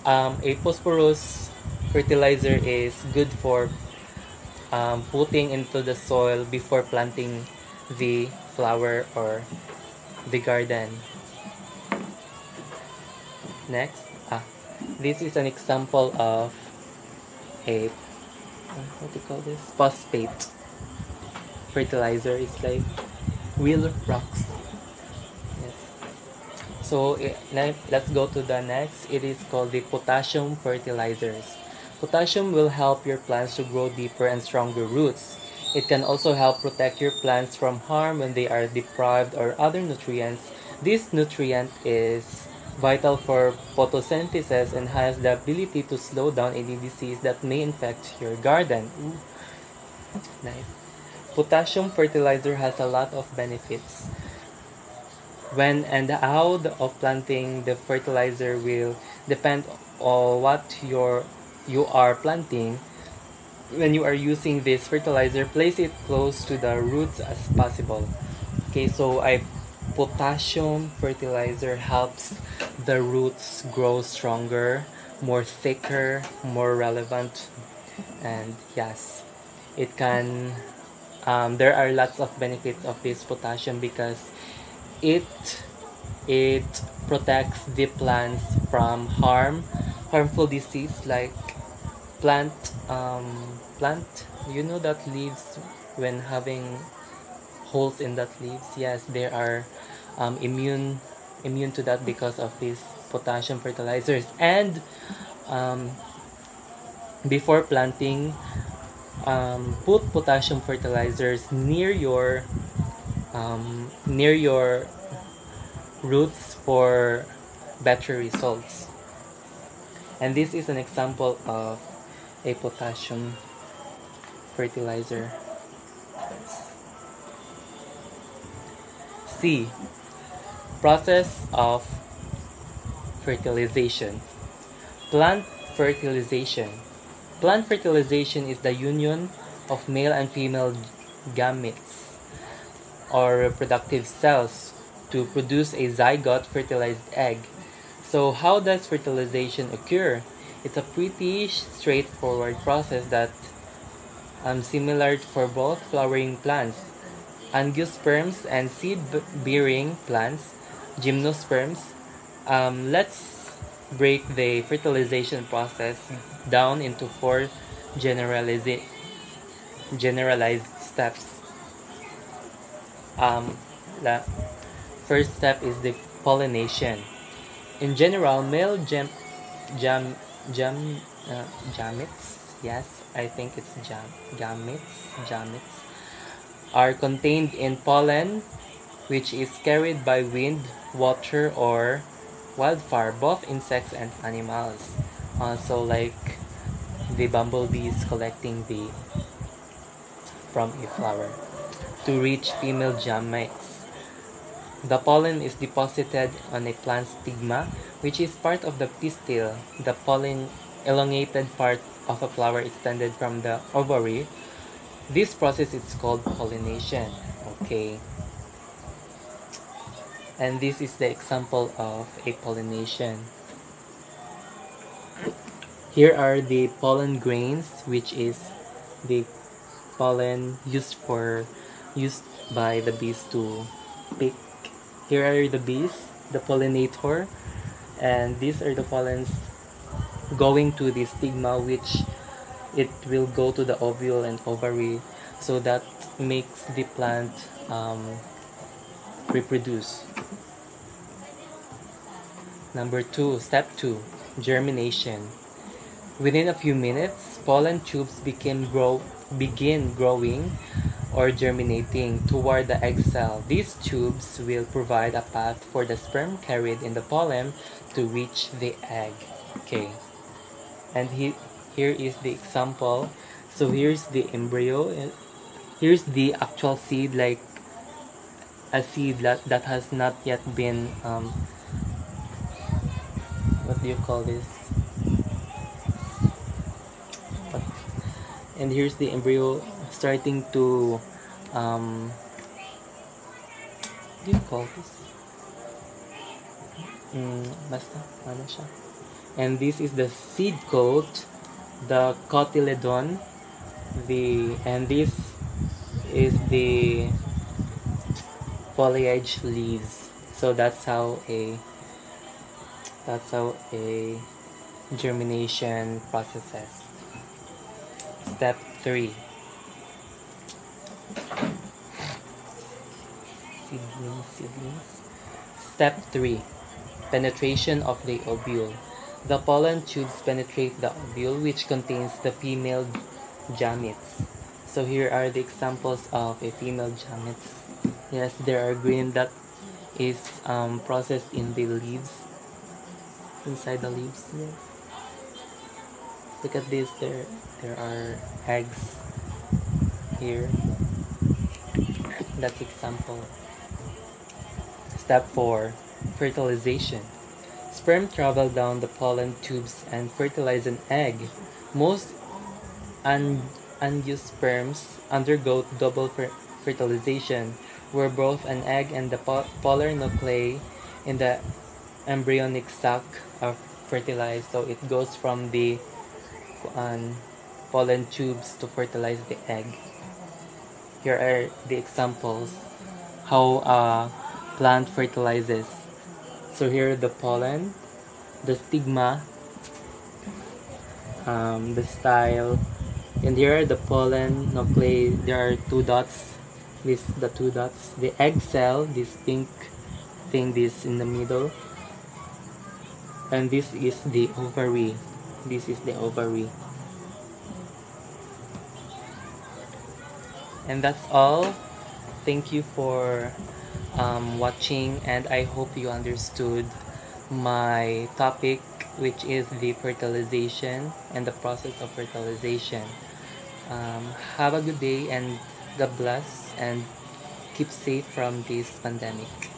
A phosphorus fertilizer is good for putting into the soil before planting the flower or the garden. Next, this is an example of a what do you call this? Phosphate fertilizer. It's like real rocks. Yes. So let's go to the next. It is called the potassium fertilizers. Potassium will help your plants to grow deeper and stronger roots. It can also help protect your plants from harm when they are deprived of other nutrients. This nutrient is vital for photosynthesis and has the ability to slow down any disease that may infect your garden. Ooh, nice. Potassium fertilizer has a lot of benefits. When and how of planting the fertilizer will depend on what you are planting. When you are using this fertilizer, place it close to the roots as possible. Okay, so potassium fertilizer helps the roots grow stronger, more thicker, more relevant, and yes, it can. There are lots of benefits of this potassium because it it protects the plants from harmful disease like plant plant you know that leaves when having holes in that leaves, yes, they are immune to that because of these potassium fertilizers. And um, before planting, put potassium fertilizers near your roots for better results. And this is an example of a potassium fertilizer. C. Process of fertilization. Plant fertilization. Plant fertilization is the union of male and female gametes or reproductive cells to produce a zygote fertilized egg. So how does fertilization occur? It's a pretty straightforward process that similar for both flowering plants, angiosperms, and seed-bearing plants, gymnosperms. Let's break the fertilization process down into four generalized steps. The first step is the pollination. In general, male gametes, yes, I think it's gametes are contained in pollen, which is carried by wind, water, or wildfire, both insects and animals. So like the bumblebees collecting the from a flower to reach female gametes. The pollen is deposited on a plant stigma, which is part of the pistil, the pollen elongated part of a flower extended from the ovary. This process is called pollination. Okay. And this is the example of a pollination. Here are the pollen grains, which is the pollen used by the bees to pick. Here are the bees, the pollinator, and these are the pollens going to the stigma, which it will go to the ovule and ovary, so that makes the plant reproduce. Step 2, germination. Within a few minutes, pollen tubes begin growing or germinating toward the egg cell. These tubes will provide a path for the sperm carried in the pollen to reach the egg. Okay. And here is the example. So here's the embryo. Here's the actual seed, like a seed that has not yet been what do you call this? And here's the embryo starting to what do you call this? Basta, ano siya? And this is the seed coat, the cotyledon, and this is the foliage leaves. So that's how a germination processes. Step 3. Seedlings. Step 3. Penetration of the ovule. The pollen tubes penetrate the ovule, which contains the female gametes. So here are the examples of a female gametes. Yes, there are green that is processed in the leaves, inside the leaves. Yes. Look at this. There are eggs here. That's example. Step 4. Fertilization. Sperm travel down the pollen tubes and fertilize an egg. Most angiosperms undergo double fertilization, where both an egg and the polar nuclei in the embryonic sac are fertilized. So it goes from the pollen tubes to fertilize the egg. Here are the examples how a plant fertilizes. So here the pollen, the stigma, the style, and here are the pollen nuclei. There are 2 dots. The 2 dots. The egg cell, this pink thing, this in the middle, and this is the ovary. This is the ovary. And that's all. Thank you for watching, and I hope you understood my topic, which is the fertilization and the process of fertilization. Have a good day, and God bless, and keep safe from this pandemic.